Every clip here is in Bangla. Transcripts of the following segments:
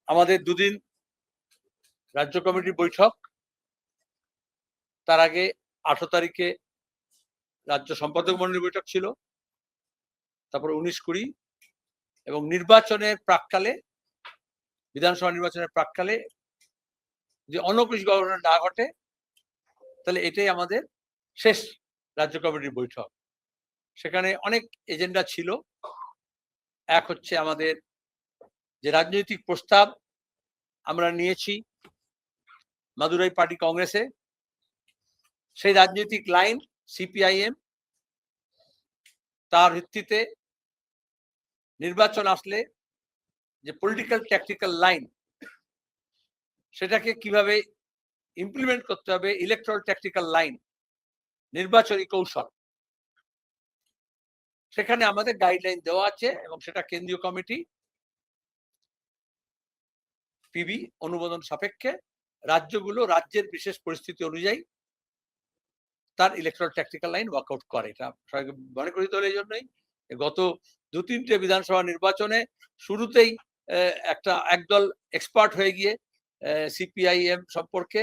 আমাদের দুদিন রাজ্য কমিটির বৈঠক, তার আগে 18 তারিখে রাজ্য সম্পাদক মণ্ডলীর বৈঠক ছিল, তারপর 19-20 এবং নির্বাচনের প্রাককালে, বিধানসভা নির্বাচনের প্রাককালে যে অনৌকৃষ ঘটনা না ঘটে, তাহলে এটাই আমাদের শেষ রাজ্য কমিটির বৈঠক। সেখানে অনেক এজেন্ডা ছিল। এক হচ্ছে আমাদের যে রাজনৈতিক প্রস্তাব আমরা নিয়েছি মাদুরাই পার্টি কংগ্রেসে, সেই রাজনৈতিক লাইন সিপিআইএম, তার ভিত্তিতে নির্বাচন আসলে যে পলিটিক্যাল ট্যাকটিক্যাল লাইন, সেটাকে কিভাবে ইমপ্লিমেন্ট করতে হবে, ইলেকট্রাল ট্যাকটিক্যাল লাইন, নির্বাচনী কৌশল, সেখানে আমাদের গাইডলাইন দেওয়া আছে এবং সেটা কেন্দ্রীয় কমিটি পিবি অনুমোদন সাপেক্ষে রাজ্যগুলো রাজ্যের বিশেষ পরিস্থিতি অনুযায়ী তার ইলেকট্রাল ট্যাকটিক্যাল লাইন ওয়ার্কআউট করে। এটা সবাইকে মনে করি তো এই জন্যই গত 2-3টে বিধানসভা নির্বাচনে শুরুতেই একদল এক্সপার্ট হয়ে গিয়ে সিপিআইএম সম্পর্কে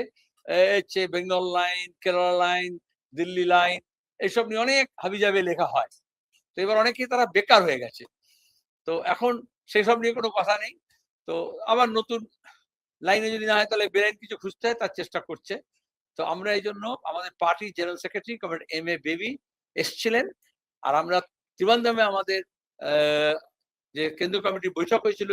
Bengal line, Kerala line, Delhi line, এইসব নিয়ে অনেক হাবিজাবি লেখা হয়। তো এবার অনেকেই তারা বেকার হয়ে গেছে, তো এখন সেই সব নিয়ে কোনো কথা নেই। তো আবার নতুন লাইনে যদি না হয় তাহলে বেআইন কিছু খুঁজতে হয়, তার চেষ্টা করছে। তো আমরা এই জন্য আমাদের party general secretary comrade MA baby এসছিলেন, আর আমরা ত্রিবান্ধমে আমাদের যে কেন্দ্রীয় কমিটির বৈঠক হয়েছিল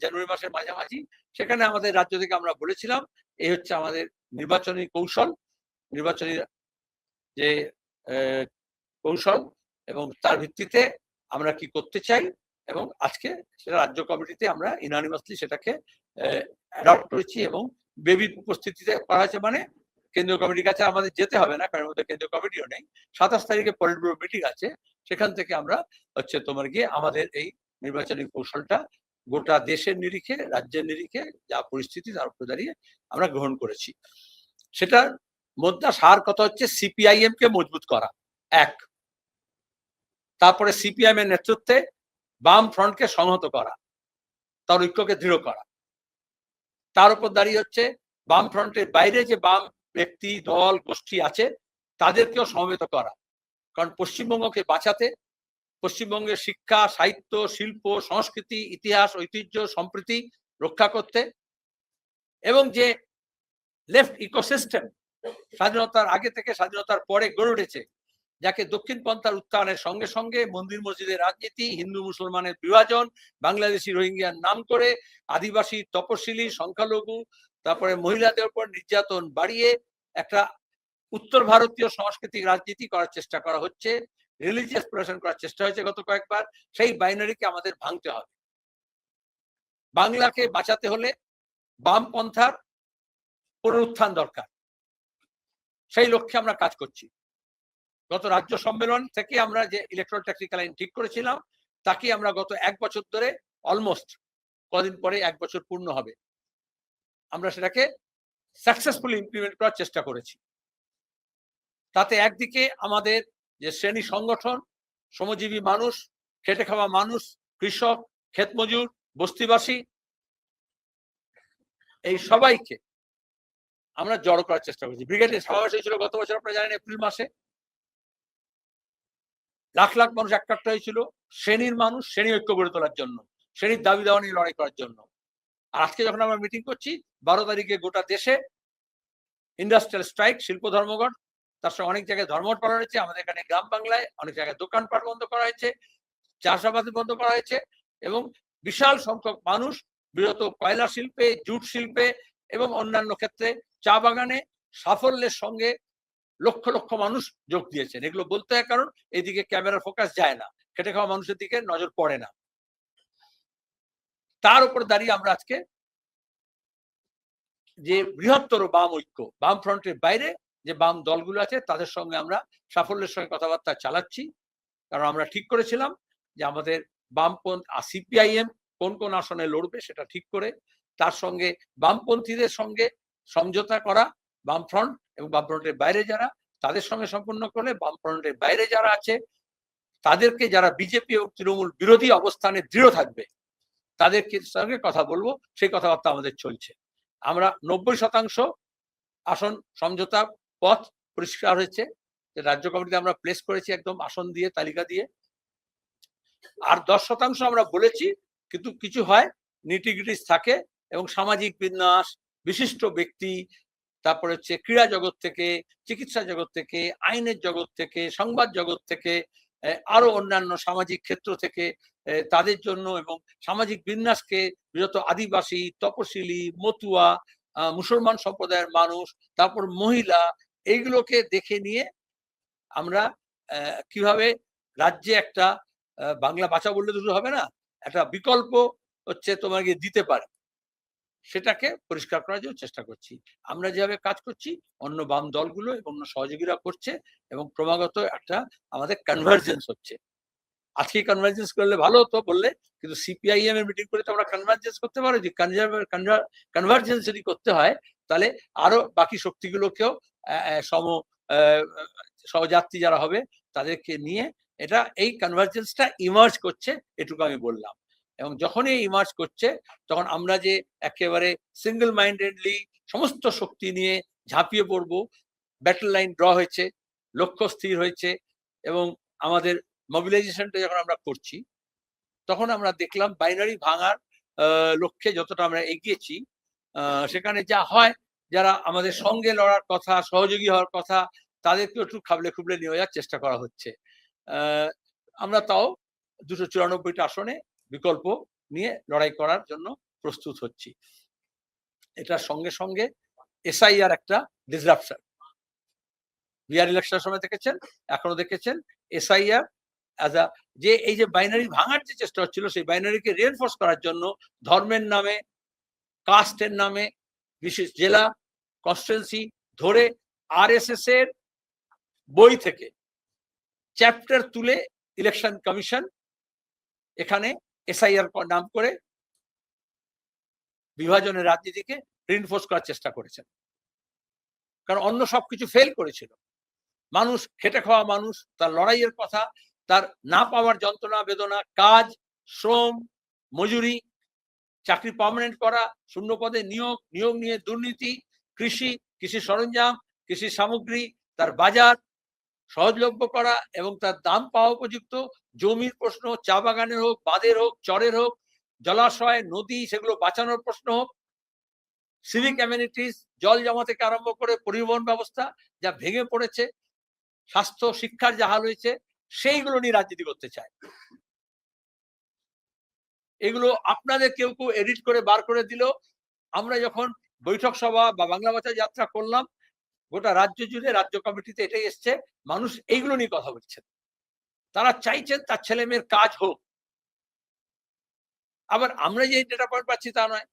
জানুয়ারি মাসের মাঝামাঝি, সেখানে আমাদের রাজ্য থেকে আমরা বলেছিলাম এই হচ্ছে আমাদের নির্বাচনী কৌশল, নির্বাচনী যে কৌশল এবং তার ভিত্তিতে আমরা কি করতে চাই, এবং আজকে সেটা রাজ্য কমিটিতে আমরা ইউনানিমাসলি সেটাকে অ্যাডপ্ট করেছি এবং বেবির উপস্থিতিতে করা হয়েছে। মানে কেন্দ্রীয় কমিটির কাছে আমাদের যেতে হবে না, কারণ আমাদের কেন্দ্রীয় কমিটিও নেই। 27 তারিখে পলিট ব্যুরো মিটিং আছে, সেখান থেকে আমরা হচ্ছে তোমার গিয়ে আমাদের এই নির্বাচনী কৌশলটা গোটা দেশের নিরিখে, রাজ্যের নিরিখে যা পরিস্থিতি তার উপর দাঁড়িয়ে আমরা গ্রহণ করেছি। সেটার মধ্যে সার কথা হচ্ছে সিপিআইএম কে মজবুত করা এক, তারপরে সিপিআইএম এর নেতৃত্বে বাম ফ্রন্টকে সংহত করা, তার ঐক্যকে দৃঢ় করা, তার উপর দাঁড়িয়ে হচ্ছে বাম ফ্রন্টের বাইরে যে বাম ব্যক্তি, দল, গোষ্ঠী আছে তাদেরকেও সমবেত করা। কারণ পশ্চিমবঙ্গকে বাঁচাতে, পশ্চিমবঙ্গের শিক্ষা, সাহিত্য, শিল্প, সংস্কৃতি, ইতিহাস, ঐতিহ্য, সম্প্রীতি রক্ষা করতে, এবং যে লেফট ইকোসিস্টেম স্বাধীনতার আগে থেকে স্বাধীনতার পরে গড়ে উঠেছে, যাকে দক্ষিণপন্থার উত্থানের সঙ্গে সঙ্গে মন্দির মসজিদের রাজনীতি, হিন্দু মুসলমানের বিভাজন, বাংলাদেশি রোহিঙ্গিয়ার নাম করে আদিবাসী, তপশিলি, সংখ্যালঘু, তারপরে মহিলাদের উপর নির্যাতন বাড়িয়ে একটা উত্তর ভারতীয় সাংস্কৃতিক রাজনীতি করার চেষ্টা করা হচ্ছে, রিলিজিয়াস প্রশাসন করার চেষ্টা হয়েছে গত কয়েকবার। সেই বাইনারিকে আমাদের ভাঙতে হবে। বাংলাকে বাঁচাতে হলে বামপন্থার পুনরুত্থান দরকার, সেই লক্ষ্যে আমরা কাজ করছি। গত রাজ্য সম্মেলন থেকে আমরা যে ইলেকট্রাল ট্যাকটিক্যাল লাইন ঠিক করেছিলাম, তাকে আমরা গত 1 বছর ধরে, অলমোস্ট কদিন পরে 1 বছর পূর্ণ হবে, আমরা সেটাকে সাকসেসফুলি ইমপ্লিমেন্ট করার চেষ্টা করেছি। তাতে একদিকে আমাদের যে শ্রেণী সংগঠন, শ্রমজীবী মানুষ, খেটে খাওয়া মানুষ, কৃষক, ক্ষেতমজুর, বস্তিবাসী, এই সবাইকে আমরা জড়ো করার চেষ্টা করেছি। ব্রিগেডের সমাবেশ হয়েছিল গত বছর, আপনারা জানেন, এপ্রিল মাসে। লাখ লাখ মানুষ একটা হয়েছিল শ্রেণীর মানুষ, শ্রেণী ঐক্য গড়ে তোলার জন্য, শ্রেণীর দাবি দাওয়া নিয়ে লড়াই করার জন্য। আর আজকে যখন আমরা মিটিং করছি, 12 তারিখে গোটা দেশে ইন্ডাস্ট্রিয়াল স্ট্রাইক, শিল্প ধর্মঘট, তার সঙ্গে অনেক জায়গায় ধর্মঘট পালন হয়েছে। আমাদের এখানে গ্রাম বাংলায় অনেক জায়গায় দোকানপাট বন্ধ করা হয়েছে, চাষাবাদ বন্ধ করা হয়েছে, এবং বিশাল সংখ্যক মানুষ বিরত কয়লা শিল্পে, জুট শিল্পে এবং অন্যান্য ক্ষেত্রে, চা বাগানে সাফল্যের সঙ্গে লক্ষ লক্ষ মানুষ যোগ দিয়েছেন। এগুলো বলতে হয় কারণ এইদিকে ক্যামেরার ফোকাস যায় না, খেটে খাওয়া মানুষের দিকে নজর পড়ে না। তার উপর দাঁড়িয়ে আমরা আজকে যে বৃহত্তর বাম ঐক্য, বাম ফ্রন্টের বাইরে যে বাম দলগুলো আছে তাদের সঙ্গে আমরা সাফল্যের সঙ্গে কথাবার্তা চালাচ্ছি। কারণ আমরা ঠিক করেছিলাম যে আমাদের বামপন্থী সিপিআইএম কোন কোন আসনে লড়বে সেটা ঠিক করে, তার সঙ্গে বামপন্থীদের সঙ্গে সমঝোতা করা, বাম ফ্রন্ট এবং বাম ফ্রন্টের বাইরে যারা, তাদের সঙ্গে সম্পূর্ণ করলে বাম ফ্রন্টের বাইরে যারা আছে তাদেরকে, যারা বিজেপি এবং তৃণমূল বিরোধী অবস্থানে দৃঢ় থাকবে, তাদের সঙ্গে কথা বলবো, সেই কথাবার্তা আমাদের চলছে। আমরা 90% আসন সমঝোতা পথ পরিষ্কার হয়েছে, রাজ্য কমিটিতে আমরা প্লেস করেছি একদম আসন দিয়ে, তালিকা দিয়ে। আর 10% আমরা বলেছি, কিন্তু কিছু হয় নিটিগ্রিটিস থাকে, এবং সামাজিক বিন্যাস, বিশিষ্ট ব্যক্তি, তারপরে হচ্ছে ক্রীড়া জগৎ থেকে, চিকিৎসা জগৎ থেকে, আইনের জগৎ থেকে, সংবাদ জগৎ থেকে, আরো অন্যান্য সামাজিক ক্ষেত্র থেকে তাদের জন্য, এবং সামাজিক বিন্যাসকে বিশেষত আদিবাসী, তপশিলি, মতুয়া, মুসলমান সম্প্রদায়ের মানুষ, তারপর মহিলা, এইগুলোকে দেখে নিয়ে আমরা কিভাবে রাজ্যে একটা বাংলা বাঁচা বললে দুটো হবে না, একটা বিকল্প হচ্ছে তোমাকে দিতে পারে, সেটাকে পরিষ্কার করার জন্য চেষ্টা করছি। আমরা যেভাবে কাজ করছি অন্য বাম দলগুলো এবং সহযোগীরা করছে, এবং ক্রমাগত একটা আমাদের কনভার্জেন্স হচ্ছে। আজকে কনভার্জেন্স করলে ভালো হতো বললে, কিন্তু সিপিআইএম এর মিটিং করে তো আমরা কনভার্জেন্স করতে পারি। যে কনভার্জেন্স যদি করতে হয়, তাহলে আরো বাকি শক্তিগুলোকেও সহযাত্রী যারা হবে তাদেরকে নিয়ে এটা এই কনভার্জেন্সটা ইমার্জ করছে, এটুকু আমি বললাম। এবং যখনই ইমার্জ করছে, তখন আমরা যে একেবারে সিঙ্গল মাইন্ডেডলি সমস্ত শক্তি নিয়ে ঝাঁপিয়ে পড়বো, ব্যাটল লাইন ড্র হয়েছে, লক্ষ্য স্থির হয়েছে, এবং আমাদের মোবিলাইজেশনটা যখন আমরা করছি, তখন আমরা দেখলাম বাইনারি ভাঙার লক্ষ্যে যতটা আমরা এগিয়েছি, সেখানে যা হয়, যারা আমাদের সঙ্গে লড়ার কথা, সহযোগী হওয়ার কথা, তাদেরকে একটু খাবলে খুবলে নিয়ে যাওয়ার চেষ্টা করা হচ্ছে। আমরা তাও 294টা আসনে বিকল্প নিয়ে লড়াই করার জন্য প্রস্তুত হচ্ছি। এটার সঙ্গে সঙ্গে এসআইআর একটা ডিসরাপশন, বিহার ইলেকশনের সময় দেখেছেন, এখনো দেখেছেন। এসআইআর যে এই যে বাইনারি ভাঙার যে চেষ্টা হচ্ছিল, সেই বাইনারিকে রিএনফোর্স করার জন্য ধর্মের নামে, কাস্টের নামে বিশেষ জেলা, কনস্টিটুয়েন্সি ধরে আরএসএস এর বই থেকে চ্যাপ্টার তুলে ইলেকশন কমিশন এখানে এসআইআর নাম করে বিভাজনের রাজনীতিকে রিএনফোর্স করার চেষ্টা করেছেন। কারণ অন্য সবকিছু ফেল করেছিল। মানুষ, খেটে খাওয়া মানুষ, তার লড়াইয়ের কথা, তার না পাওয়ার যন্ত্রণা বেদনা, কাজ, শ্রম, মজুরি, চাকরি পার্মানেন্ট করা, শূন্য পদে নিয়োগ, নিয়োগ নিয়ে দুর্নীতি, কৃষি, কৃষি সরঞ্জাম, কৃষি সামগ্রী, তার বাজার সহজলভ্য করা এবং তার দাম পাওয়া উপযুক্ত, জমির প্রশ্ন, চা বাগানের হোক, বাঁধের হোক, চরের হোক, জলাশয়, নদী, সেগুলো বাঁচানোর প্রশ্ন হোক, সিভিক অ্যামেনিটিস, জল জমা থেকে আরম্ভ করে পরিবহন ব্যবস্থা যা ভেঙে পড়েছে, স্বাস্থ্য, শিক্ষার যা হাল হয়েছে, সেইগুলো নিয়ে রাজনীতি করতে চায়। এগুলো আপনাদের কেউ কেউ এডিট করে বার করে দিল। আমরা যখন বৈঠক সভা বা বাংলা ভাষা যাত্রা করলাম, গোটা রাজ্য জুড়ে রাজ্য কমিটিতে এটাই এসছে, মানুষ এইগুলো নিয়ে কথা বলছেন। তারা চাইছেন তার ছেলে মেয়ের কাজ হোক। আবার আমরা যে ডেটা পয়েন্ট পাচ্ছি তা নয়,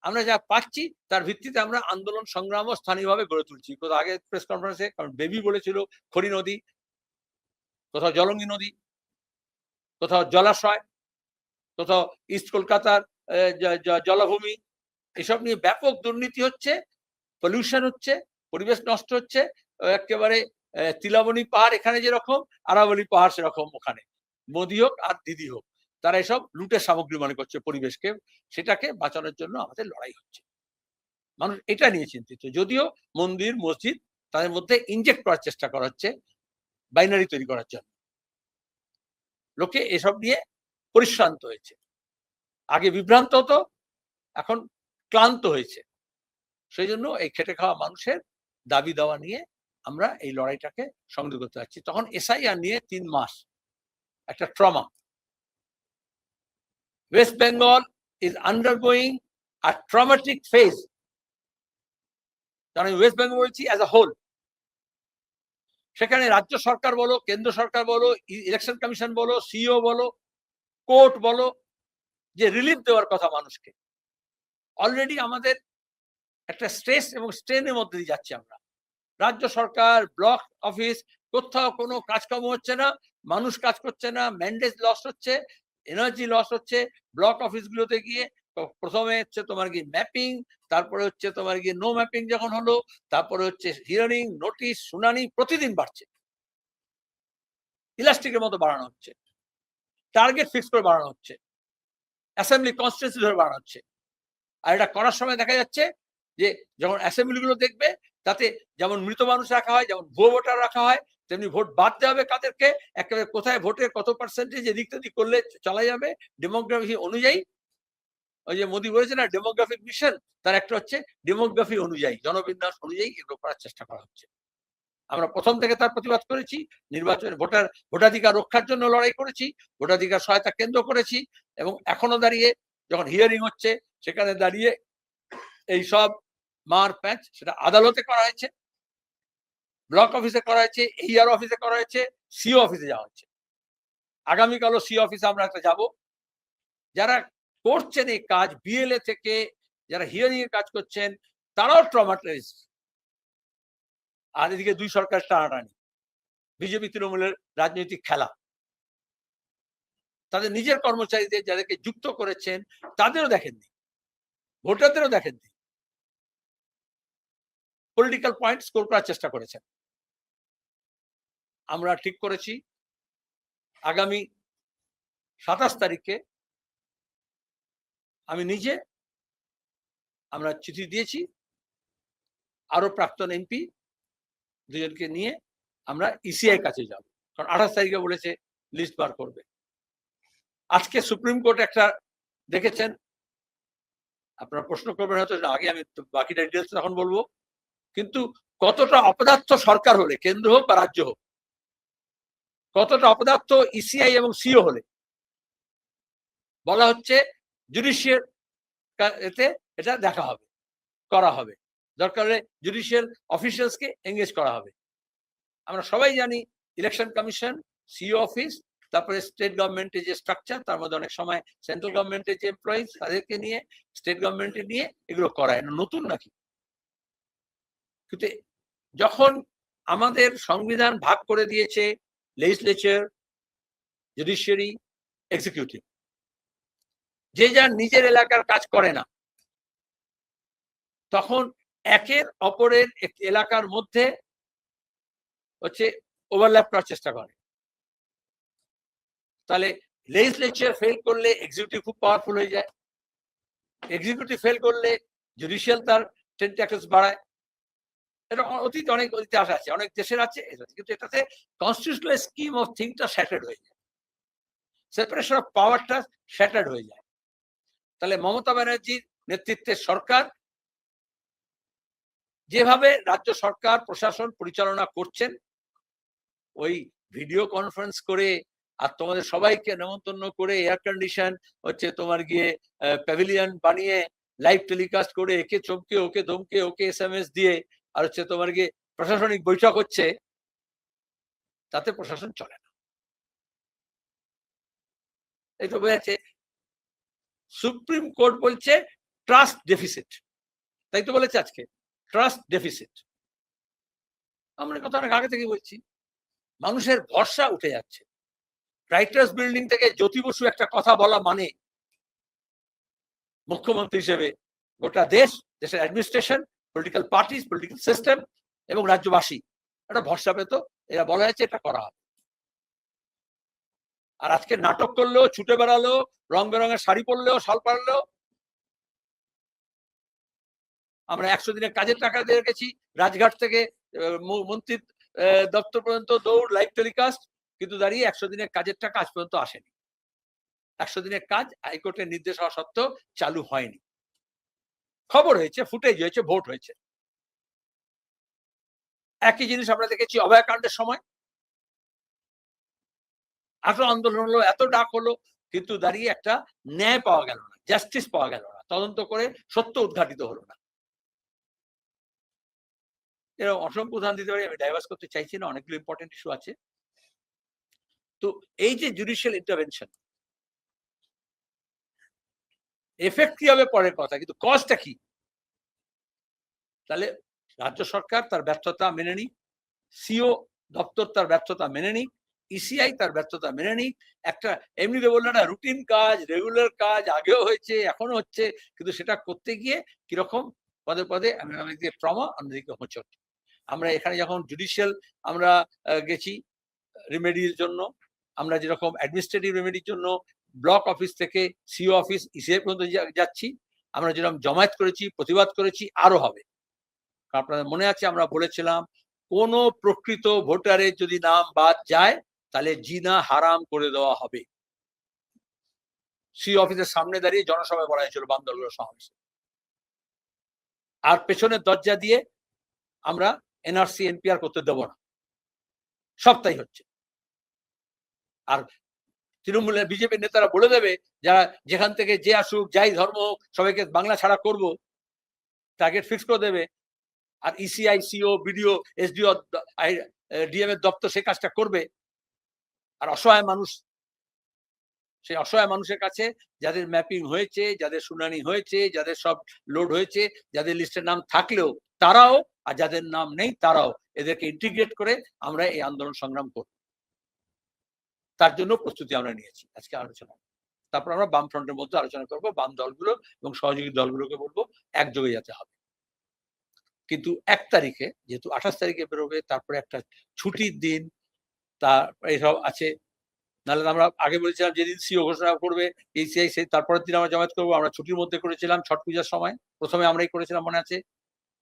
আমরা যা পাচ্ছি তার ভিত্তিতে আমরা আন্দোলন সংগ্রামও স্থানীয়ভাবে গড়ে তুলছি। কোথাও আগে প্রেস কনফারেন্সে কারণ বেবি বলেছিল খড়ি নদী, কোথাও জলঙ্গি নদী, কোথাও জলাশয়, কোথাও ইস্ট কলকাতার জলাভূমি, এসব নিয়ে ব্যাপক দুর্নীতি হচ্ছে, পলিউশন হচ্ছে, পরিবেশ নষ্ট হচ্ছে। একেবারে তিলাবনী পাহাড় এখানে যেরকম, আরাবলী পাহাড় সেরকম ওখানে, মোদি হোক আর দিদি হোক, তারা এসব লুটের সামগ্রী মনে করছে পরিবেশকে, সেটাকে বাঁচানোর জন্য আমাদের লড়াই হচ্ছে। মানুষ এটা নিয়ে চিন্তিত, যদিও মন্দির মসজিদ তাদের মধ্যে ইনজেক্ট করার চেষ্টা করা হচ্ছে বাইনারি তৈরি করার জন্য। লোকে এসব নিয়ে পরিশ্রান্ত হয়েছে, আগে বিভ্রান্ত হতো, এখন ক্লান্ত হয়েছে। সেই জন্য এই খেটে খাওয়া মানুষের দাবি দেওয়া নিয়ে আমরা এই লড়াইটাকে সংযোগ করতে পারছি। তখন এসআইআর নিয়ে 3 মাস একটা trauma. West Bengal is undergoing a traumatic phase. কারণ ওয়েস্ট বেঙ্গল বলছি অ্যাজ আ হোল, সেখানে রাজ্য সরকার বলো, কেন্দ্র সরকার বলো, ইলেকশন কমিশন বলো, সিইও বলো, কোর্ট বলো, যে রিলিফ দেওয়ার কথা মানুষকে, অলরেডি আমাদের একটা স্ট্রেস এবং স্ট্রেনের মধ্যে দিয়ে যাচ্ছি আমরা। রাজ্য সরকার, ব্লক অফিস, কোথাও কোনো কাজকর্ম হচ্ছে না, মানুষ কাজ করছে না, ম্যান্ডেট লস হচ্ছে, এনার্জি লস হচ্ছে। ব্লক অফিসগুলোতে গিয়ে প্রথমে হচ্ছে তোমার কি ম্যাপিং, তারপরে হচ্ছে তোমার কি নো ম্যাপিং যখন হলো, তারপরে হচ্ছে হিয়ারিং, নোটিশ, শুনানি প্রতিদিন বাড়ছে, ইলাস্টিকের মতো বাড়ানো হচ্ছে, টার্গেট ফিক্স করে বাড়ানো হচ্ছে। অ্যাসেম্বলি কনস্টিটিউয়েন্সি ধরে বানানো হচ্ছে। আর এটা করার সময় দেখা যাচ্ছে যে যখন অ্যাসেম্বলিগুলো দেখবে তাতে যেমন মৃত মানুষ রাখা হয়, যেমন ভুয়ো ভোটার রাখা হয়, তেমনি ভোট বাদ দেওয়া হবে কাদেরকে, একেবারে কোথায় ভোটের কত পার্সেন্টেজ এদিক তেদিক করলে চলা যাবে ডেমোগ্রাফি অনুযায়ী। ওই যে মোদী বলেছে না ডেমোগ্রাফিক মিশন, তার একটা হচ্ছে ডেমোগ্রাফি অনুযায়ী, জনবিন্যাস অনুযায়ী এগুলো করার চেষ্টা করা হচ্ছে। আমরা প্রথম থেকে তার প্রতিবাদ করেছি, নির্বাচনে ভোটাধিকার রক্ষার জন্য লড়াই করেছি, ভোটাধিকার সহায়তা কেন্দ্র করেছি, এবং এখনো দাঁড়িয়ে যখন হিয়ারিং হচ্ছে সেখানে দাঁড়িয়ে এই সব মার প্যাচ সেটা আদালতে করা হয়েছে, ব্লক অফিসে করা হয়েছে, এইআর অফিসে করা হয়েছে, সিও অফিসে যাওয়া হচ্ছে। আগামীকালও সিও অফিসে আমরা একটা যাব। যারা করছেন এই কাজ, বিএলএ থেকে যারা হিয়ারিং এর কাজ করছেন তারাও ট্রমাটাইজ। আর এদিকে দুই সরকার টানাটানি, বিজেপি তৃণমূলের রাজনৈতিক খেলা। তাদের নিজের কর্মচারীদের যাদেরকে যুক্ত করেছেন তাদেরও দেখেননি, ভোটারদেরও দেখেননি, পলিটিক্যাল পয়েন্ট স্কোর করার চেষ্টা করেছেন। আমরা ঠিক করেছি আগামী 27 তারিখে আমি নিজে, আমরা চিঠি দিয়েছি আরো প্রাক্তন এমপি দুজনকে নিয়ে আমরা ইসিআই কাছে যাব, কারণ 28 তারিখে বলেছে লিস্ট বার করবে। আজকে সুপ্রিম কোর্ট একটা দেখেছেন, আপনারা প্রশ্ন করবেন হয়তো, আগে আমি বাকিটা ডিটেলস এখন বলবো, কিন্তু কতটা অপদার্থ সরকার হলে, কেন্দ্র হোক বা রাজ্য হোক, কতটা অপদার্থ ইসিআই এবং সিও হলে বলা হচ্ছে জুডিশিয়াল এতে এটা দেখা হবে, করা হবে, দরকার হলে জুডিশিয়াল অফিসিয়ালসকে এঙ্গেজ করা হবে। আমরা সবাই জানি ইলেকশন কমিশন, সিও অফিস, তারপরে স্টেট গভর্নমেন্টের যে স্ট্রাকচার, তার মধ্যে অনেক সময় সেন্ট্রাল গভর্নমেন্টের যে এমপ্লয়িজ তাদেরকে নিয়ে, স্টেট গভর্নমেন্টের নিয়ে এগুলো করায়, নতুন নাকি? কিন্তু যখন আমাদের সংবিধান ভাগ করে দিয়েছে লেজিসলেচার, জুডিশিয়ারি, এক্সিকিউটিভ, যে যার নিজের এলাকার কাজ করে না, তখন একের অপরের এলাকার মধ্যে হচ্ছে ওভারল্যাপ করার চেষ্টা করে। তাহলে লেজিসলেচার ফেল করলে এক্সিকিউটিভ খুব পাওয়ারফুল হয়ে যায়, এক্সিকিউটিভ ফেল করলে জুডিশিয়াল তার টেন্টাকলস বাড়ায়। এটা অতীতে অনেক ইতিহাস আছে, অনেক দেশের আছে, কিন্তু এটাতে কনস্টিটিউশনাল স্কিম অফ থিংসটা শ্যাটার্ড হয়ে যায়, সেপারেশন অফ পাওয়ারটা শ্যাটার্ড হয়ে যায়। তাহলে মমতা ব্যানার্জির নেতৃত্বের সরকার যেভাবে রাজ্য সরকার প্রশাসন পরিচালনা করছেন, ওই ভিডিও কনফারেন্স করে আর তোমাদের সবাইকে নেমন্তন্ন করে এয়ার কন্ডিশন হচ্ছে তোমার গিয়ে প্যাভিলিয়ন বানিয়ে লাইভ টেলিকাস্ট করে একে চমকে ওকে ধমকে ওকে এসএমএস দিয়ে আর হচ্ছে তোমার গিয়ে প্রশাসনিক বৈঠক হচ্ছে, তাতে প্রশাসন চলে না। এই তো বোঝাচ্ছে সুপ্রিম কোর্ট বলছে ট্রাস্ট ডেফিসিট, তাই তো বলেছে আজকে ট্রাস্ট ডেফিসিট। আমরা কথা অনেক আগে থেকে বলছি, মানুষের ভরসা উঠে যাচ্ছে। রাইটার্স বিল্ডিং থেকে জ্যোতি বসু একটা কথা বলা মানে মুখ্যমন্ত্রী হিসেবে গোটা দেশের administration, political parties, political system এবং রাজ্যবাসী একটা ভরসা পেত, এরা বলা হয়েছে এটা করা হবে। আর আজকে নাটক করলেও, ছুটে বেড়ালো, রং বেরঙের শাড়ি পরলেও, শাল পারলেও, আমরা 100 দিনের কাজের টাকা দিয়ে রেখেছি, রাজঘাট থেকে মন্ত্রী দপ্তর পর্যন্ত দৌড়, লাইভ টেলিকাস্ট, কিন্তু দাঁড়িয়ে 100 দিনের কাজের টাকা আজ পর্যন্ত আসেনি। 100 দিনের কাজ হাইকোর্টের নির্দেশ হওয়া সত্ত্বেও চালু হয়নি। খবর হয়েছে, ফুটেজ হয়েছে, ভোট হয়েছে। একই জিনিস আমরা দেখেছি অভয়াকাণ্ডের সময়, এত আন্দোলন হলো, এত ডাক হলো, কিন্তু দাঁড়িয়ে একটা ন্যায় পাওয়া গেল না, জাস্টিস পাওয়া গেল না, তদন্ত করে সত্য উদ্ঘাটিত হলো না। এরকম অসংখ্য উদাহরণ দিতে পারি, আমি ডাইভার্স করতে চাইছি না, অনেকগুলো ইম্পর্টেন্ট ইস্যু আছে। তো এই যে জুডিশিয়াল ইন্টারভেনশন, এফেক্ট কি হবে পরের কথা, কিন্তু কজটা কি? তাহলে রাজ্য সরকার তার ব্যর্থতা মেনে নিক, সিও দপ্তর তার ব্যর্থতা মেনে নিক, ইসিআই তার ব্যর্থতা মেনে নিক। একটা এমনিতে বললো না রুটিন কাজ, রেগুলার কাজ আগেও হয়েছে, এখনো হচ্ছে, কিন্তু সেটা করতে গিয়ে কিরকম পদে পদে আমাদের ট্রমা, অন্যদিকে হোঁচট। আমরা এখানে যখন জুডিশিয়াল আমরা গেছি রিমেডির জন্য, আমরা যেরকম অ্যাডমিনিস্ট্রেটিভ রেমেডির জন্য ব্লক অফিস থেকে সিও অফিস, ইসিআই পর্যন্ত যাচ্ছি। আমরা যেরকম জমায়েত করেছি, প্রতিবাদ করেছি, আরো হবে। আপনাদের মনে আছে আমরা বলেছিলাম কোন প্রকৃত ভোটারের যদি নাম বাদ যায় তাহলে জিনা হারাম করে দেওয়া হবে। সিও অফিসের সামনে দাঁড়িয়ে জনসভায় বলা হয়েছিল বাম দলগুলোর সমাবেশে। আর পেছনের দরজা দিয়ে আমরা এনআরসি এনপিআর করতে দেব না। সব তাই হচ্ছে। আর তৃণমূলের বিজেপির নেতারা বলে দেবে যারা যেখান থেকে যে আসুক, যাই ধর্ম হোক, সবাইকে বাংলা ছাড়া করব, টার্গেট ফিক্স করে দেবে। আর ECI, CO, BDO, SDO, DM এর দপ্তর সে কাজটা করবে। আর অসহায় মানুষ, সেই অসহায় মানুষের কাছে যাদের ম্যাপিং হয়েছে, যাদের শুনানি হয়েছে, যাদের সব লোড হয়েছে, যাদের লিস্টের নাম থাকলেও তারাও, আর যাদের নাম নেই তারাও, এদেরকে ইন্টিগ্রেট করে আমরা এই আন্দোলন সংগ্রাম করব। তার জন্য প্রস্তুতি আমরা নিয়েছি আজকে আলোচনা। তারপর আমরা বাম ফ্রন্টের মধ্যে আলোচনা করব, বাম দলগুলো এবং সহযোগী দলগুলোকে বলবো একযোগে যেতে হবে। কিন্তু 1 তারিখে, যেহেতু 28 তারিখে বেরোবে, তারপরে একটা ছুটির দিন, তার এইসব আছে। নাহলে আমরা আগে বলেছিলাম যেদিন সিও ঘোষণা করবে এইসিআই, সেই তারপরের দিন আমরা জমায়েত করবো। আমরা ছুটির মধ্যে করেছিলাম ছট পূজার সময়, প্রথমে আমরাই করেছিলাম, মনে আছে,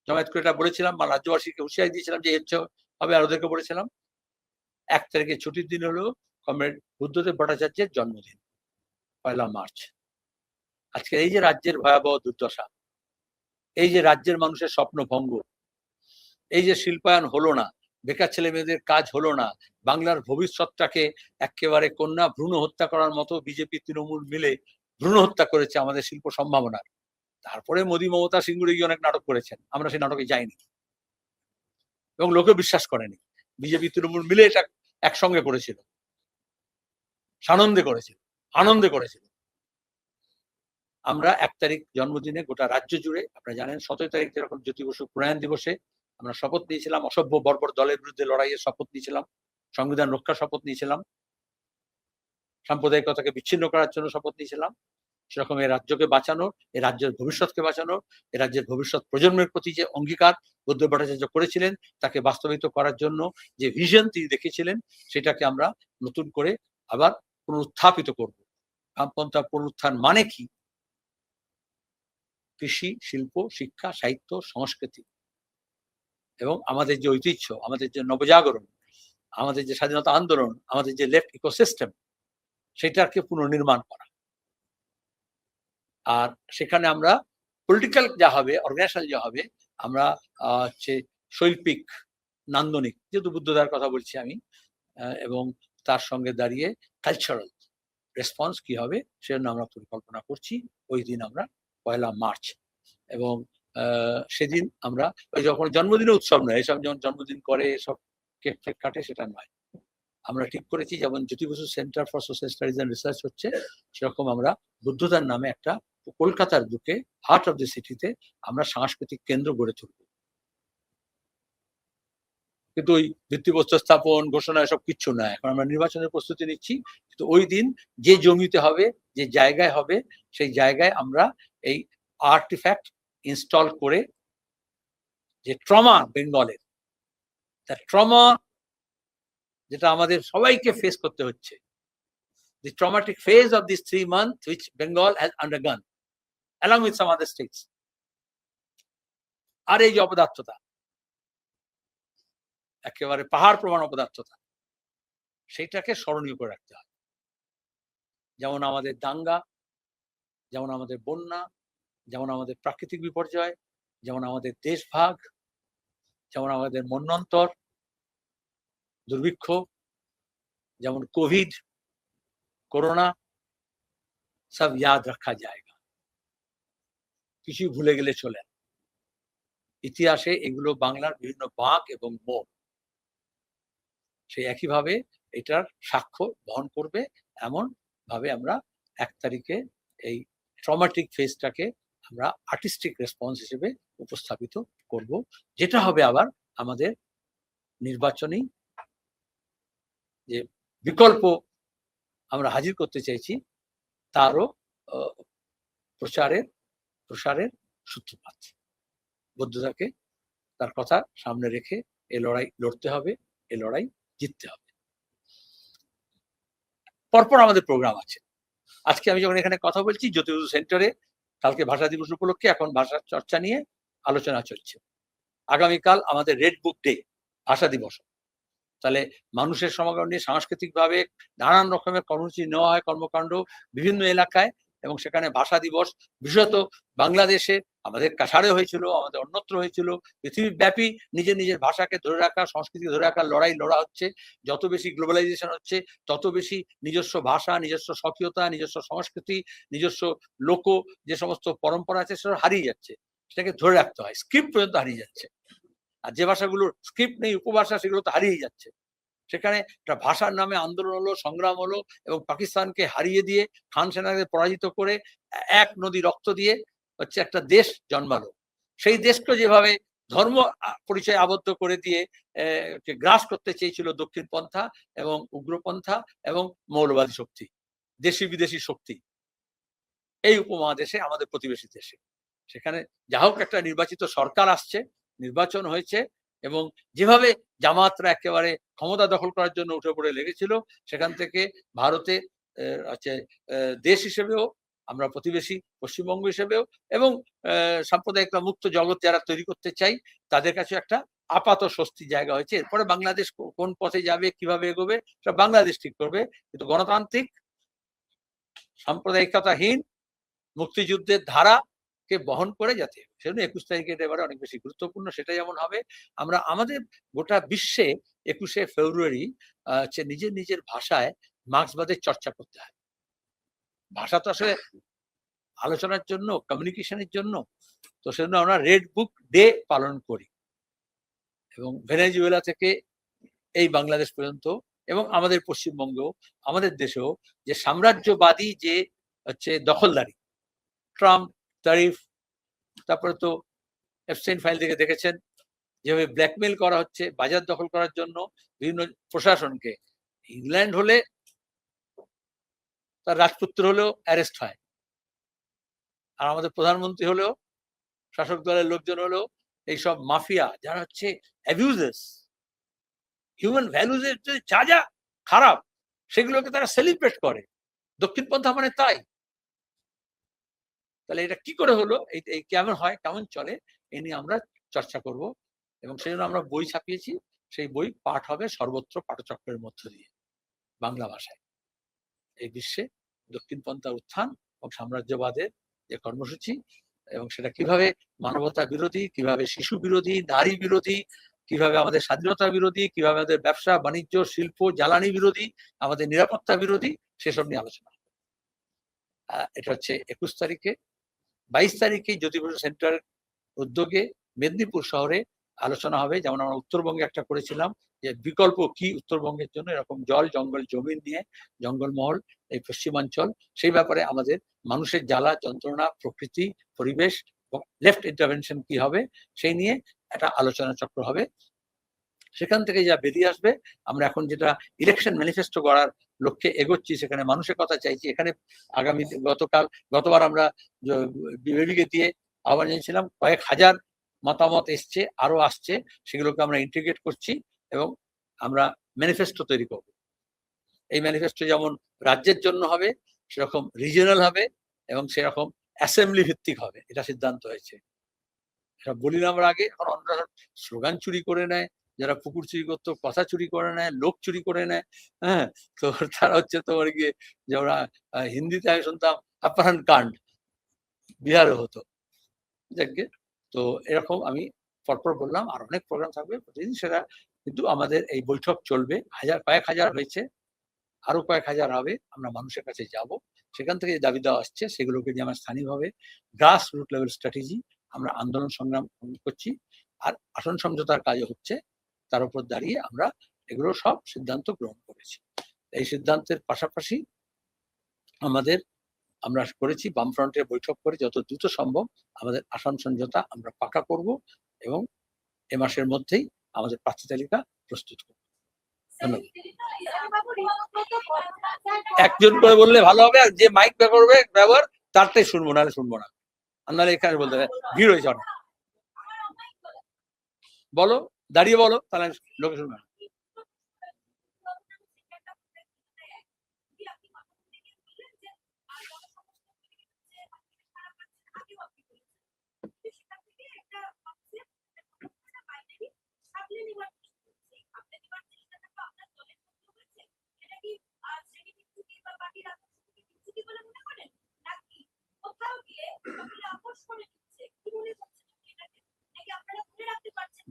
জমায়েত করে এটা বলেছিলাম, রাজ্যবাসীকে হুঁশিয়ারি দিয়েছিলাম যে হচ্ছে হবে, আর ওদেরকে বলেছিলাম 1 তারিখে ছুটির দিন হলো কমরেড বুদ্ধদেব ভট্টাচার্যের জন্মদিন, 1 মার্চ। আজকে এই যে রাজ্যের ভয়াবহ দুর্দশা, এই যে রাজ্যের মানুষের স্বপ্ন ভঙ্গ, এই যে শিল্পায়ন হলো না, বেকার ছেলে মেয়েদের কাজ হলো না, বাংলার ভবিষ্যৎটাকে একেবারে কন্যা ভ্রূণ হত্যা করার মতো বিজেপি তৃণমূল মিলে ভ্রূণ হত্যা করেছে আমাদের শিল্প সম্ভাবনার। তারপরে মোদী মমতা সিঙ্গুরে গিয়ে অনেক নাটক করেছেন, আমরা সেই নাটকে যাইনি এবং লোকে বিশ্বাস করেনি। বিজেপি তৃণমূল মিলে এটা একসঙ্গে করেছিল, সানন্দে করেছিল, আনন্দে করেছিল। আমরা 1 তারিখ জন্মদিনে গোটা রাজ্য জুড়ে, আপনারা জানেন 17 তারিখ যেরকম জ্যোতি বসু প্রয়াণ দিবসে আমরা শপথ নিয়েছিলাম, অসভ্য বর্বর দলের বিরুদ্ধে লড়াইয়ের শপথ নিয়েছিলাম, সংবিধান রক্ষার শপথ নিয়েছিলাম, সাম্প্রদায়িকতাকে বিচ্ছিন্ন করার জন্য শপথ নিয়েছিলাম, সেরকম এই রাজ্যকে বাঁচানো, এই রাজ্যের ভবিষ্যৎকে বাঁচানো, এই রাজ্যের ভবিষ্যৎ প্রজন্মের প্রতি যে অঙ্গীকার বুদ্ধদেব ভট্টাচার্য করেছিলেন তাকে বাস্তবায়িত করার জন্য যে ভিশন তিনি দেখেছিলেন, সেটাকে আমরা নতুন করে আবার পুনরুত্থাপিত করব। বামপন্থা পুনরুত্থান মানে কি? কৃষি, শিল্প, শিক্ষা, সাহিত্য, সংস্কৃতি এবং আমাদের যে ঐতিহ্য, আমাদের যে নবজাগরণ, আমাদের যে স্বাধীনতা আন্দোলন, আমাদের যে লেফট ইকোসিস্টেম, সেটাকে পুনর্নির্মাণ করা। আর সেখানে আমরা পলিটিক্যাল যা হবে, অর্গানাইজেশনাল যা হবে, আমরা হচ্ছে শৈল্পিক, নান্দনিক, যেহেতু বুদ্ধদার কথা বলছি আমি, এবং তার সঙ্গে দাঁড়িয়ে কালচারাল রেসপন্স কি হবে সেজন্য আমরা পরিকল্পনা করছি। ওই দিন আমরা 1 মার্চ, এবং সেদিন আমরা ওই যখন জন্মদিনে উৎসব নয়, এসব যেমন জন্মদিন করে সব কেক ফেক কাটে, সেটা নয়। আমরা ঠিক করেছি যেমন Jyoti Basu centre for social studies and research হচ্ছে, সেরকম আমরা বুদ্ধদার নামে একটা কলকাতার বুকে, হার্ট অফ দ্য সিটিতে আমরা সাংস্কৃতিক কেন্দ্র গড়ে তুলব। কিন্তু ওই ভিত্তিপ্রস্তর স্থাপন, ঘোষণা, এসব কিচ্ছু না। এখন আমরা নির্বাচনের প্রস্তুতি নিচ্ছি। কিন্তু ওই দিন যে জমিতে হবে, যে জায়গায় হবে, সেই জায়গায় আমরা এই আর্টিফ্যাক্ট ইনস্টল করে, যে ট্রমা বেঙ্গলের, তার ট্রমা যেটা আমাদের সবাইকে ফেস করতে হচ্ছে, the traumatic phase of these 3 months which Bengal has undergone along with some other states, আর এই যে অপদার্থতা, একেবারে পাহাড় প্রমাণ অপদার্থতা, সেইটাকে স্মরণীয় করে রাখতে হবে। যেমন আমাদের দাঙ্গা, যেমন আমাদের বন্যা, যেমন আমাদের প্রাকৃতিক বিপর্যয়, যেমন আমাদের দেশভাগ, যেমন আমাদের মন্বন্তর, দুর্ভিক্ষ, যেমন কোভিড, कोरोना, सब याद रखा जाएगा। কিছু ভুলে গেলে চলে না। ইতিহাসে এগুলো বাংলার বিভিন্ন বাঁক এবং মোড়, সেই একইভাবে এটার সাক্ষ্য বহন করবে। এমন ভাবে আমরা 1 তারিখে এই ট্রমাটিক ফেজটাকে আমরা আর্টিস্টিক রেসপন্স হিসেবে উপস্থাপিত করব, যেটা হবে আবার আমাদের নির্বাচনী যে বিকল্প আমরা হাজির করতে চাইছি তারও প্রসারের সূত্রপাত। বুদ্ধদাকে তার কথা সামনে রেখে এই লড়াই লড়তে হবে, এই লড়াই জিততে হবে। পরপর আমাদের প্রোগ্রাম আছে, আজকে আমি যখন এখানে কথা বলছি জ্যোতির্বিদ্যা সেন্টারে কালকে ভাষা দিবস উপলক্ষে এখন ভাষার চর্চা নিয়ে আলোচনা চলছে। আগামীকাল আমাদের রেড বুক ডে, ভাষা দিবস। তাহলে মানুষের সমাগম নিয়ে সাংস্কৃতিকভাবে নানান রকমের কর্মসূচি নেওয়া হয়, কর্মকাণ্ড বিভিন্ন এলাকায়, এবং সেখানে ভাষা দিবস বিশেষত বাংলাদেশে আমাদের কাছাড়ে হয়েছিল, আমাদের অন্যত্র হয়েছিল, পৃথিবীব্যাপী নিজের নিজের ভাষাকে ধরে রাখা, সংস্কৃতি ধরে রাখার লড়াই লড়া হচ্ছে। যত বেশি গ্লোবালাইজেশন হচ্ছে তত বেশি নিজস্ব ভাষা, নিজস্ব স্বকীয়তা, নিজস্ব সংস্কৃতি, নিজস্ব লোক যে সমস্ত পরম্পরা আছে সেটা হারিয়ে যাচ্ছে, সেটাকে ধরে রাখতে হয়। স্ক্রিপ্ট পর্যন্ত হারিয়ে যাচ্ছে। আর যে ভাষাগুলোর স্ক্রিপ্ট নেই, উপভাষা, সেগুলো তো হারিয়ে যাচ্ছে। সেখানে একটা ভাষার নামে আন্দোলন হলো, সংগ্রাম হলো, এবং পাকিস্তানকে হারিয়ে দিয়ে খান সেনাকে পরাজিত করে এক নদী রক্ত দিয়ে হচ্ছে একটা দেশ জন্মালো। সেই দেশকে যেভাবে ধর্ম পরিচয় আবদ্ধ করে দিয়ে গ্রাস করতে চেয়েছিল দক্ষিণপন্থা এবং উগ্রপন্থা এবং মৌলবাদী শক্তি, দেশি বিদেশি শক্তি, এই উপমহাদেশে আমাদের প্রতিবেশী দেশে। সেখানে যা হোক একটা নির্বাচিত সরকার আসছে, নির্বাচন হয়েছে, এবং যেভাবে জামাতরা একেবারে ক্ষমতা দখল করার জন্য উঠে পড়ে লেগেছিল, সেখান থেকে ভারতে হচ্ছে দেশ হিসেবেও, আমরা প্রতিবেশী পশ্চিমবঙ্গ হিসেবেও, এবং সাম্প্রদায়িকতা মুক্ত জগৎ যারা তৈরি করতে চাই তাদের কাছে একটা আপাত স্বস্তির জায়গা হয়েছে। এরপরে বাংলাদেশ কোন পথে যাবে, কিভাবে এগোবে, সেটা বাংলাদেশ ঠিক করবে। কিন্তু গণতান্ত্রিক, সাম্প্রদায়িকতাহীন মুক্তিযুদ্ধের ধারাকে বহন করে যাতে, সেজন্য 21 তারিখের এবারে অনেক বেশি গুরুত্বপূর্ণ। সেটা যেমন হবে, আমরা আমাদের গোটা বিশ্বে 21শে ফেব্রুয়ারি নিজের নিজের ভাষায় মার্ক্সবাদের চর্চা করতে হয়। ভাষা তো আসলে আলোচনার জন্য, কমিউনিকেশনের জন্য, তো সেজন্য আমরা রেড বুক ডে পালন করি। এবং ভেনেজুয়েলা থেকে এই বাংলাদেশ পর্যন্ত, এবং আমাদের পশ্চিমবঙ্গ, আমাদের দেশেও যে সাম্রাজ্যবাদী যে হচ্ছে দখলদারি, ট্রাম্প, তারিফ, তারপরে তো এফস্টাইন ফাইল থেকে দেখেছেন যেভাবে ব্ল্যাকমেল করা হচ্ছে বাজার দখল করার জন্য বিভিন্ন প্রশাসনকে। ইংল্যান্ড হলে তার রাজপুত্র হলেও অ্যারেস্ট হয়, আর আমাদের প্রধানমন্ত্রী হলেও, শাসক দলের লোকজন হলেও, এইসব মাফিয়া যারা হচ্ছে অ্যাবিউজার্স, হিউম্যান ভ্যালুজের যা যা খারাপ সেগুলোকে তারা সেলিব্রেট করে। দক্ষিণপন্থা মানে তাই। তাহলে এটা কি করে হলো, এই কেমন হয়, কেমন চলে, এ নিয়ে আমরা চর্চা করব। এবং সেই জন্য আমরা বই ছাপিয়েছি। সেই বই পাঠ হবে সর্বত্র পাঠচক্রের মধ্য দিয়ে বাংলা ভাষায়। এই বিশ্বে দক্ষিণপন্থা উত্থান এবং সাম্রাজ্যবাদের যে কর্মসূচি, এবং সেটা কিভাবে মানবতা বিরোধী, কিভাবে শিশু বিরোধী, নারী বিরোধী, কিভাবে আমাদের স্বাধীনতা বিরোধী, কিভাবে আমাদের ব্যবসা বাণিজ্য শিল্প জ্বালানি বিরোধী, আমাদের নিরাপত্তা বিরোধী, সেসব নিয়ে আলোচনা। এটা হচ্ছে 21 তারিখে। 22 তারিখে জ্যোতির্বিদ্যা সেন্টারের উদ্যোগে মেদিনীপুর শহরে আলোচনা হবে। যেমন আমরা উত্তরবঙ্গে একটা করেছিলাম যে বিকল্প কি উত্তরবঙ্গের জন্য, এরকম জল, জঙ্গল, জমিন নিয়ে, জঙ্গলমহল, এই পশ্চিমাঞ্চল, সেই ব্যাপারে আমাদের মানুষের জ্বালা যন্ত্রণা, প্রকৃতি, পরিবেশ, লেফট ইন্টারভেনশন কি হবে, সেই নিয়ে একটা আলোচনা চক্র হবে। সেখান থেকে যা বেরিয়ে আসবে, আমরা এখন যেটা ইলেকশন ম্যানিফেস্টো করার লক্ষ্যে এগোচ্ছি, সেখানে মানুষের কথা চাইছি। এখানে আগামী গতবার আমরা বিবেকে দিয়ে আহ্বান জানিয়েছিলাম, কয়েক হাজার মতামত এসছে, আরো আসছে, সেগুলোকে আমরা ইন্টিগ্রেট করছি এবং আমরা ম্যানিফেস্টো তৈরি করব। এই ম্যানিফেস্টো যেমন রাজ্যের জন্য হবে, সেরকম রিজিয়নাল হবে, এবং সেরকম অ্যাসেম্বলি ভিত্তিক হবে, এটা সিদ্ধান্ত হয়েছে। এটা বলি না আমরা আগে, এখন অন্যরা স্লোগান চুরি করে নেয়, যারা পুকুর চুরি করতো কথা চুরি করে নেয়, লোক চুরি করে নেয়। হ্যাঁ, তো তারা হচ্ছে তোমার গিয়ে, যে ওরা হিন্দিতে আমি শুনতাম अपहरण কাণ্ড, বিহারে হতো। দেখবে তো এরকম আমি পরপর বললাম, আর অনেক প্রোগ্রাম থাকবে প্রতিদিন, সেটা কিন্তু আমাদের এই বৈঠক চলবে। কয়েক হাজার হয়েছে, আরো কয়েক হাজার হবে। আমরা মানুষের কাছে যাব, সেখান থেকে যে দাবি দেওয়া আসছে সেগুলোকে যে আমরা স্থানীয়ভাবে গ্রাস রুট লেভেল স্ট্র্যাটেজি আমরা আন্দোলন সংগ্রাম করছি, আর আসন সমঝোতার কাজও হচ্ছে, তার উপর দাঁড়িয়ে আমরা এগুলো সব সিদ্ধান্ত গ্রহণ করেছি। এই সিদ্ধান্তের পাশাপাশি আমরা করেছি বামফ্রন্টের বৈঠক করে যত দ্রুত সম্ভব আমাদের আসন সমঝোতা আমরা পাকা করব, এবং এ মাসের মধ্যেই আমাদের প্রার্থী তালিকা প্রস্তুত করব। ধন্যবাদ। একজন করে বললে ভালো হবে, আর যে মাইক ব্যবহার তারটাই শুনবো, নাহলে শুনবো না। নাহলে এখানে বলতে হবে ভিড় হয়েছে অনেক। বলো, দাঁড়িয়ে বলো, তাহলে লোকে শুনবে না।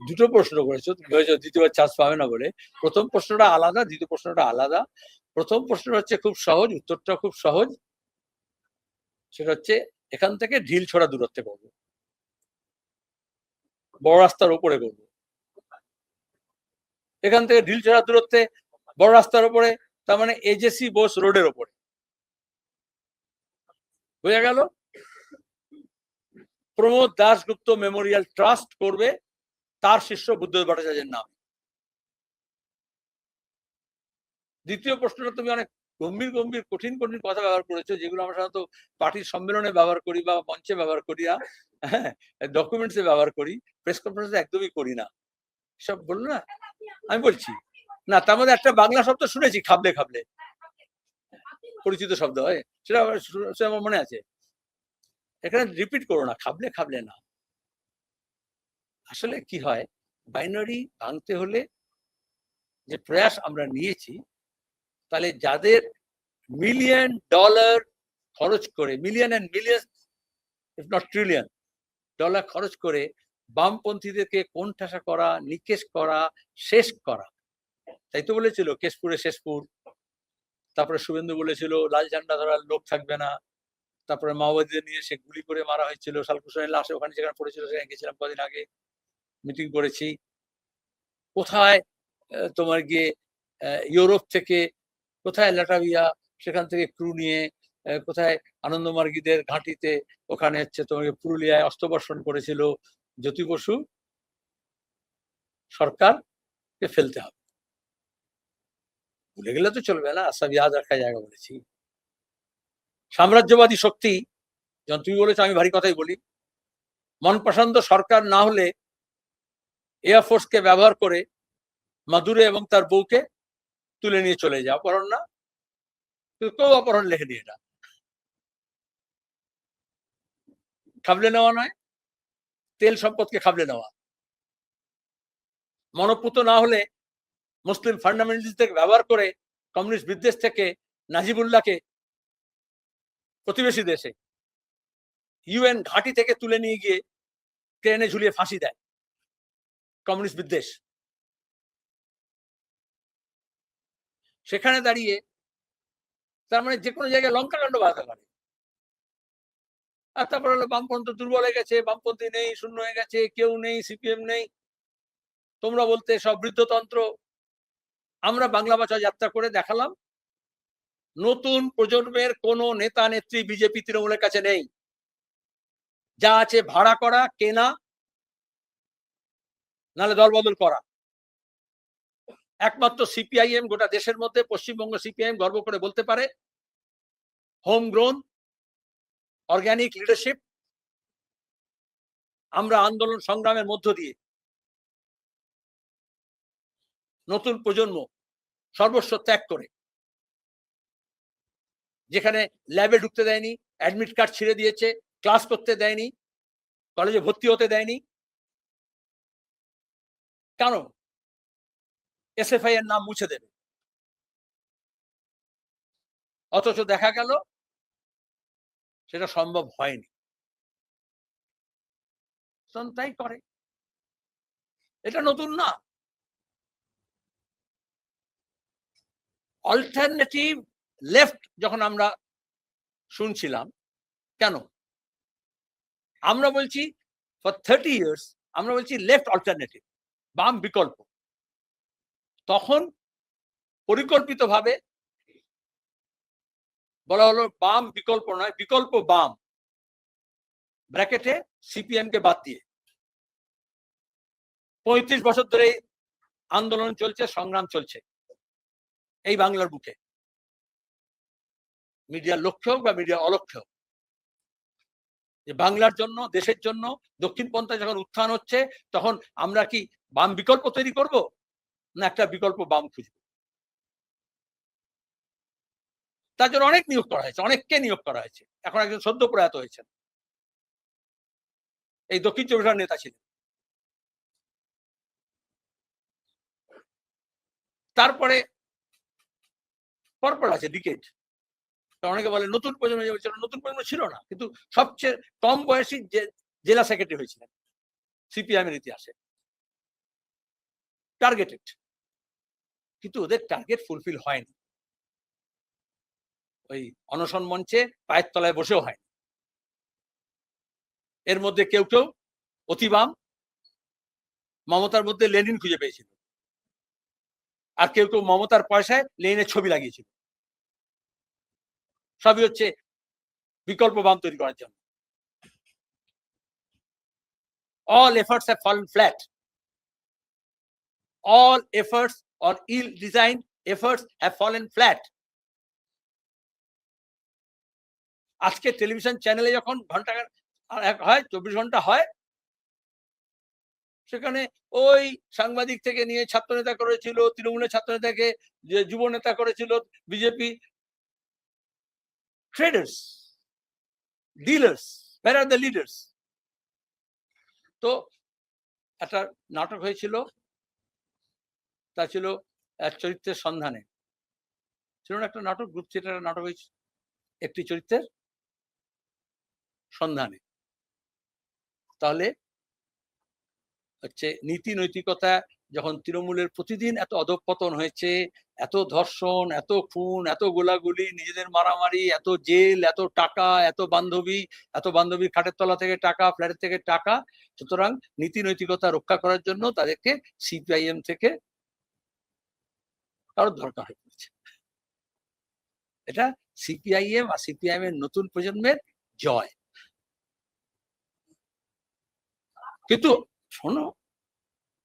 দুটো প্রশ্ন করেছো, দ্বিতীয়বার চান্স পাবে না বলে। প্রথম প্রশ্নটা আলাদা, দ্বিতীয় প্রশ্নটা আলাদা। প্রথম প্রশ্নটা হচ্ছে খুব সহজ, উত্তরটা খুব সহজ। সেটা হচ্ছে এখান থেকে ঢিল ছোড়া দূরত্বে করবো, বড় রাস্তার উপরে করবো। এখান থেকে ঢিল ছোড়া দূরত্বে বড় রাস্তার উপরে, তার মানে এজেসি বোস রোডের ওপরে। বোঝা গেল? প্রমোদ দাশগুপ্ত মেমোরিয়াল ট্রাস্ট করবে তার শিষ্য বুদ্ধদেব ভট্টাচার্যের নাম। দ্বিতীয় প্রশ্নটা তুমি অনেক গম্ভীর গম্ভীর কঠিন কঠিন কথা ব্যবহার করেছো, যেগুলো আমরা সাধারণত পার্টির সম্মেলনে ব্যবহার করি বা মঞ্চে ব্যবহার করি না, হ্যাঁ, ডকুমেন্টসে ব্যবহার করি, প্রেস কনফারেন্সে একদমই করি না। সব বললো না, আমি বলছি না, তার মধ্যে একটা বাংলা শব্দ শুনেছি, খাবলে খাবলে, পরিচিত শব্দ হয়, সেটা আমার মনে আছে। এখানে রিপিট করো না, খাবলে খাবলে না। আসলে কি হয়, বাইনারি ভাঙতে হলে যে প্রয়াস আমরা নিয়েছি, তাহলে যাদের মিলিয়ন ডলার খরচ করে, million and million if not trillion dollar খরচ করে বামপন্থীদেরকে কোণঠাসা করা, নিকেশ করা, শেষ করা। তাই তো বলেছিল কেশপুরে শেষপুর, তারপরে শুভেন্দু বলেছিল লাল ঝান্ডা ধরার লোক থাকবে না, তারপরে মাওবাদীদের নিয়ে সে গুলি করে মারা হয়েছিল, শালকুশনের লাশে ওখানে যেখানে পড়েছিল সেখানে গেছিলাম কদিন আগে, মিটিং করেছি। কোথায় তোমার গিয়ে ইউরোপ থেকে, কোথায় লাটাভিয়া, সেখান থেকে ক্রু নিয়ে, কোথায় আনন্দমার্গীদের ঘাঁটিতে, ওখানে হচ্ছে তোমাকে পুরুলিয়ায় অস্ত্রবর্ষণ করেছিল জ্যোতি বসু। সরকারকে ফেলতে হবে, ভুলে গেলে তো চলবে না, সব ইয়াদ রাখা জায়গা বলেছি। সাম্রাজ্যবাদী শক্তি, যখন তুমি বলেছো আমি ভারী কথাই বলি, মন পছন্দ সরকার না হলে এয়ারফোর্সকে ব্যবহার করে মাদুরে এবং তার বউকে তুলে নিয়ে চলে যায়। অপহরণ না? কেউ অপহরণ লেখে দিয়ে, এটা খাবলে নেওয়া নয়, তেল সম্পদকে খাবলে নেওয়া। মনোপুত না হলে মুসলিম ফান্ডামেন্টালিস্টদের ব্যবহার করে কমিউনিস্ট বিদ্বেষ থেকে নাজিবুল্লাহকে প্রতিবেশী দেশে ইউএন ঘাঁটি থেকে তুলে নিয়ে গিয়ে ট্রেনে ঝুলিয়ে ফাঁসি দেয় কমিউনিস্ট বিদ্বেষ। সেখানে দাঁড়িয়ে তার মানে যে কোনো জায়গায় লঙ্কা কাণ্ড বাঁধতে পারে। আর তারপর হলো বামপন্থী দুর্বল হয়ে গেছে, বামপন্থী নেই, শূন্য হয়ে গেছে, কেউ নেই, সিপিএম নেই, তোমরা বলতে সব বৃদ্ধতন্ত্র। আমরা বাংলা ভাষা যাত্রা করে দেখালাম নতুন প্রজন্মের কোন নেতা নেত্রী বিজেপি তৃণমূলের কাছে নেই, যা আছে ভাড়া করা, কেনা, নাহলে দলবদল করা। একমাত্র সিপিআইএম গোটা দেশের মধ্যে, পশ্চিমবঙ্গ সিপিআইএম গর্ব করে বলতে পারে হোম গ্রোন অর্গানিক লিডারশিপ। আমরা আন্দোলন সংগ্রামের মধ্য দিয়ে নতুন প্রজন্ম সর্বস্ব ত্যাগ করে, যেখানে ল্যাবে ঢুকতে দেয়নি, অ্যাডমিট কার্ড ছিঁড়ে দিয়েছে, ক্লাস করতে দেয়নি, কলেজে ভর্তি হতে দেয়নি, কেন? এসএফআই এর নাম মুছে দেবে। অথচ দেখা গেল সেটা সম্ভব হয়নি, তাই করে। এটা নতুন না। অল্টারনেটিভ লেফট যখন আমরা শুনছিলাম, কেন আমরা বলছি ফর 30 ইয়ার্স আমরা বলছি লেফট অল্টারনেটিভ, বাম বিকল্প। তখন পরিকল্পিতভাবে বলা হলো বাম বিকল্প নয়, বিকল্প বাম, ব্র্যাকেটে সিপিএম কে বাদ দিয়ে। 35 বছর ধরে আন্দোলন চলছে, সংগ্রাম চলছে এই বাংলার বুকে, মিডিয়ার লক্ষ্য বা মিডিয়া অলক্ষ্য, যে বাংলার জন্য, দেশের জন্য দক্ষিণপন্থা যখন উত্থান হচ্ছে, তখন আমরা কি বাম বিকল্প তৈরি করব, না একটা বিকল্প বাম খুঁজব? তার জন্য অনেক নিয়োগ করা হয়েছে, অনেককে নিয়োগ করা হয়েছে। এখন একজন সদ্য প্রয়াত হয়েছেন, এই দক্ষিণ চব্বিশ পরগনার নেতা ছিলেন। তারপরে পরপর আছে ডিকেড। অনেকে বলে নতুন প্রজন্ম, নতুন প্রজন্ম ছিল না, কিন্তু সবচেয়ে কম বয়সী জেলা সেক্রেটারি হয়েছিলেন সিপিআইএম এর ইতিহাসে। টার্গেটেড, কিন্তু ওদের টার্গেট ফুলফিল হয়নি। ওই অনশন মঞ্চে পায়ের তলায় বসেও হয়। এর মধ্যে কেউ কেউ অতিবাম, মমতার মধ্যে লেনিন খুঁজে পেয়েছিল, আর কেউ কেউ মমতার পয়সায় লেনিনের ছবি লাগিয়েছিল। সবই হচ্ছে বিকল্প বাম তৈরি করার জন্য। All efforts have fallen flat. All efforts or ill-designed efforts have fallen flat. আজকে টেলিভিশন চ্যানেলে যখন ঘন্টা হয় 24 ঘন্টা হয়, সেখানে ওই সাংবাদিক থেকে নিয়ে ছাত্র নেতা করেছিল, তৃণমূলের ছাত্র নেতাকে যে যুব নেতা করেছিল BJP, traders, dealers, where are the leaders? তো একটা নাটক হয়েছিল, তা ছিল এক চরিত্রের সন্ধানে, ছিল না একটা নাটক, গ্রুপ থিয়েটারের নাটক হয়েছে একটি চরিত্রের সন্ধানে। তাহলে হচ্ছে নীতি নৈতিকতা যখন তৃণমূলের প্রতিদিন এত অধঃপতন হয়েছে, এত ধর্ষণ, এত খুন, এত গোলাগুলি, নিজেদের মারামারি, এত জেল, এত টাকা, এত বান্ধবীর খাটের তলা থেকে টাকা, ফ্ল্যাটের থেকে টাকা, সুতরাং নীতি নৈতিকতা রক্ষা করার জন্য তাদেরকে সিপিআইএম থেকে কারোর দরকার হয়ে পড়েছে। এটা সিপিআইএম আর সিপিআইএম এর নতুন প্রজন্মের জয়। কিন্তু শোনো,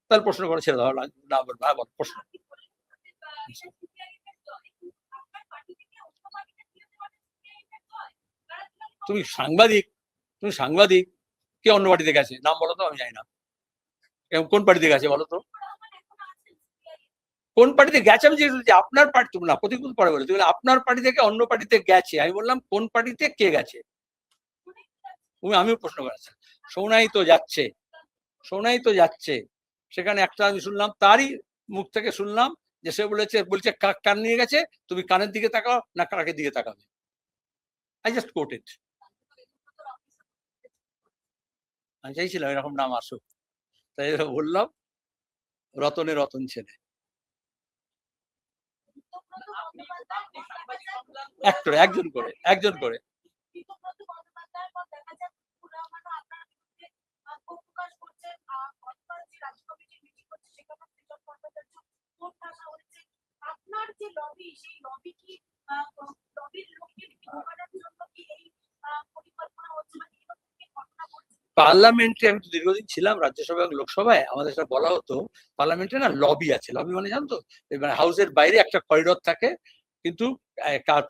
তাহলে প্রশ্ন করে ছেড়ে দাও, না বল প্রশ্ন। তুমি সাংবাদিক কে অন্য পার্টিতে গেছে, নাম বলো তো, আমি জানি না কোন পার্টিতে গেছে বলো তো, কোন পার্টিতে গেছে। আমি যে আপনার পার্টি, তুমি না প্রতিকূল পরে বলে, তুমি আপনার পার্টি থেকে অন্য পার্টিতে গেছে, আমি বললাম কোন পার্টিতে কে গেছে, আমিও প্রশ্ন করেছি। শোনাই তো যাচ্ছে, সেখানে একটা আমি শুনলাম, তারই মুখ থেকে শুনলাম যে সে বলছে কান নিয়ে গেছে, তুমি কানের দিকে তাকাও না কাকের দিকে তাকাবে। I just quoted. আমি চাইছিলাম এরকম নাম আসুক, তাই বললাম রতনের রতন ছেলে। একজন করে পার্লামেন্টে, আমি তো দীর্ঘদিন ছিলাম রাজ্যসভা এবং লোকসভায়, আমাদের সেটা বলা হতো পার্লামেন্টে না লবি আছে। লবি মানে জানতো, মানে হাউসের বাইরে একটা করিডোর থাকে, কিন্তু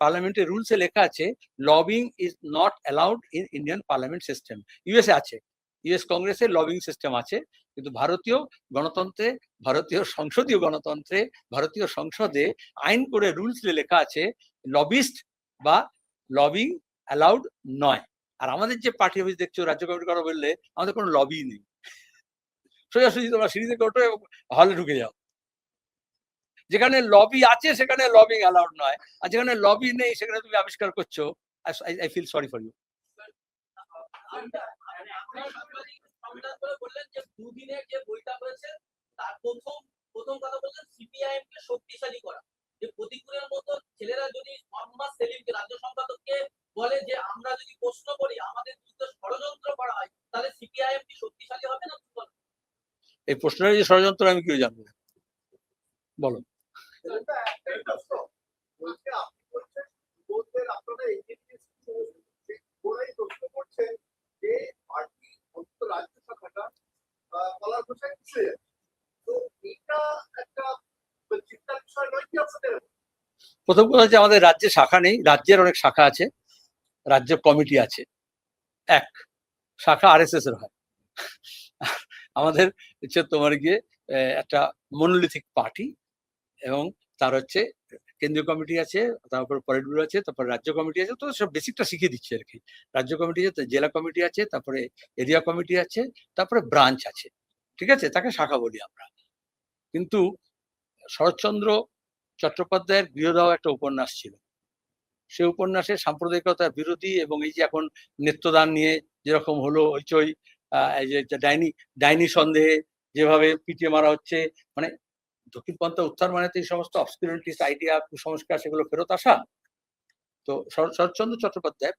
পার্লামেন্টের রুলসে লেখা আছে lobbying is not allowed in Indian parliament system. USA আছে, ইউএস কংগ্রেসের লবিং সিস্টেম আছে, কিন্তু ভারতীয় গণতন্ত্রে, ভারতীয় সংসদীয় গণতন্ত্রে, ভারতীয় সংসদে আইন করে রুলসে লেখা আছে লবিস্ট বা লবিং অ্যালাউড নয়। আর আমাদের যে পার্টি অফিস দেখছো, রাজ্য কমিটির কথা বললে, আমাদের কোনো লবি নেই। সোজাসুজি তোমরা সিঁড়ি থেকে ওঠো এবং হলে ঢুকে যাও। যেখানে লবি আছে সেখানে লবিং অ্যালাউড নয়, আর যেখানে লবি নেই সেখানে তুমি আবিষ্কার করছো। I feel sorry for you. বললেন যে দুদিনের যে বইটা হয়েছে তার প্রথম কথা বললেন সিপিআইএম কে শক্তিশালী করা, যে প্রতিকূলের মতো ছেলেরা যদি মোহাম্মদ সেলিমকে রাজ্য সম্পাদককে বলে যে আমরা যদি প্রশ্ন করি আমাদের বিরুদ্ধে ষড়যন্ত্র করা হয়, তাহলে সিপিআইএম কি শক্তিশালী হবে না? এই প্রশ্নের যে ষড়যন্ত্র আমি কেউ জানবো, বলো। প্রথম কথা হচ্ছে আমাদের রাজ্যে শাখা নেই, রাজ্যের অনেক শাখা আছে, রাজ্য কমিটি আছে, এক শাখা আরএসএস এর হয়। আমাদের হচ্ছে তোমার গিয়ে একটা মনোলিথিক পার্টি, এবং তার হচ্ছে কেন্দ্রীয় কমিটি আছে, তারপর পলিট ব্যুরো আছে, তারপর রাজ্য কমিটি আছে। তো সব বেসিকটা শিখিয়ে দিচ্ছে আর কি। রাজ্য কমিটি আছে, জেলা কমিটি আছে, তারপরে এরিয়া কমিটি আছে, তারপরে ব্রাঞ্চ আছে, ঠিক আছে, তাকে শাখা বলি আমরা। কিন্তু শরৎচন্দ্র চট্টোপাধ্যায়ের গৃহদাহ একটা উপন্যাস ছিল, সেই উপন্যাসের সাম্প্রদায়িকতার বিরোধী, এবং এই যে এখন নেত্রদান নিয়ে যেরকম হলো হইচই, এই যে ডাইনি সন্দেহে যেভাবে পিটিয়ে মারা হচ্ছে, মানে দক্ষিণপন্থা উত্থান মানে তো এই সমস্ত অবসকিউরিটিস আইডিয়া, কুসংস্কার সেগুলো ফেরত আসা। তো শরৎচন্দ্র চট্টোপাধ্যায়